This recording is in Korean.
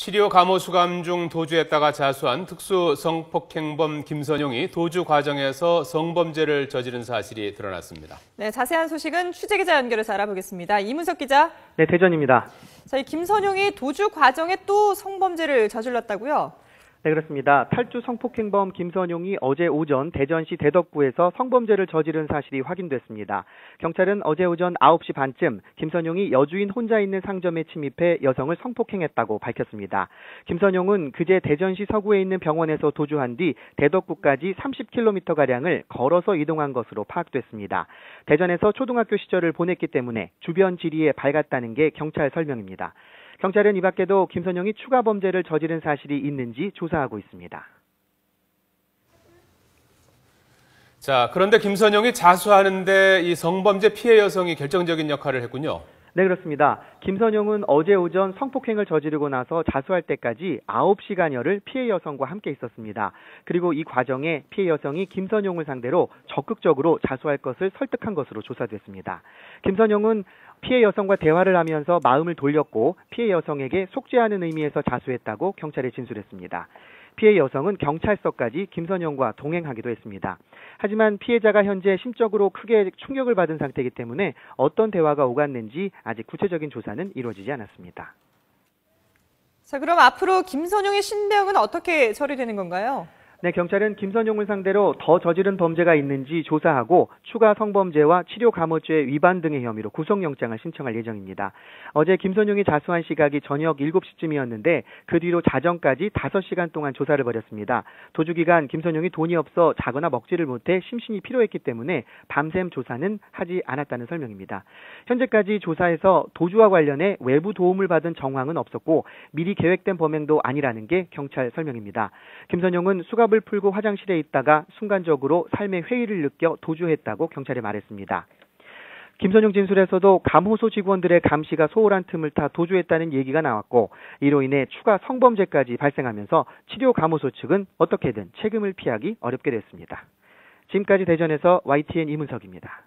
치료 감호 수감 중 도주했다가 자수한 특수 성폭행범 김선용이 도주 과정에서 성범죄를 저지른 사실이 드러났습니다. 네, 자세한 소식은 취재기자 연결해서 알아보겠습니다. 이문석 기자. 네, 대전입니다. 자, 이 김선용이 도주 과정에 또 성범죄를 저질렀다고요? 네, 그렇습니다. 탈주 성폭행범 김선용이 어제 오전 대전시 대덕구에서 성범죄를 저지른 사실이 확인됐습니다. 경찰은 어제 오전 9시 반쯤 김선용이 여주인 혼자 있는 상점에 침입해 여성을 성폭행했다고 밝혔습니다. 김선용은 그제 대전시 서구에 있는 병원에서 도주한 뒤 대덕구까지 30km가량을 걸어서 이동한 것으로 파악됐습니다. 대전에서 초등학교 시절을 보냈기 때문에 주변 지리에 밝았다는 게 경찰 설명입니다. 경찰은 이 밖에도 김선용이 추가 범죄를 저지른 사실이 있는지 조사하고 있습니다. 자, 그런데 김선용이 자수하는데 이 성범죄 피해 여성이 결정적인 역할을 했군요. 네, 그렇습니다. 김선용은 어제 오전 성폭행을 저지르고 나서 자수할 때까지 9시간여를 피해 여성과 함께 있었습니다. 그리고 이 과정에 피해 여성이 김선용을 상대로 적극적으로 자수할 것을 설득한 것으로 조사됐습니다. 김선용은 피해 여성과 대화를 하면서 마음을 돌렸고 피해 여성에게 속죄하는 의미에서 자수했다고 경찰에 진술했습니다. 피해 여성은 경찰서까지 김선용과 동행하기도 했습니다. 하지만 피해자가 현재 심적으로 크게 충격을 받은 상태이기 때문에 어떤 대화가 오갔는지 아직 구체적인 조사는 이루어지지 않았습니다. 자, 그럼 앞으로 김선용의 신병은 어떻게 처리되는 건가요? 네, 경찰은 김선용을 상대로 더 저지른 범죄가 있는지 조사하고 추가 성범죄와 치료 감호죄 위반 등의 혐의로 구속영장을 신청할 예정입니다. 어제 김선용이 자수한 시각이 저녁 7시쯤이었는데 그 뒤로 자정까지 5시간 동안 조사를 벌였습니다. 도주 기간 김선용이 돈이 없어 자거나 먹지를 못해 심신이 피로했기 때문에 밤샘 조사는 하지 않았다는 설명입니다. 현재까지 조사에서 도주와 관련해 외부 도움을 받은 정황은 없었고 미리 계획된 범행도 아니라는 게 경찰 설명입니다. 김선용은 수갑을 풀고 화장실에 있다가 순간적으로 삶의 회의를 느껴 도주했다고 경찰에 말했습니다. 김선용 진술에서도 감호소 직원들의 감시가 소홀한 틈을 타 도주했다는 얘기가 나왔고 이로 인해 추가 성범죄까지 발생하면서 치료 감호소 측은 어떻게든 책임을 피하기 어렵게 됐습니다. 지금까지 대전에서 YTN 이문석입니다.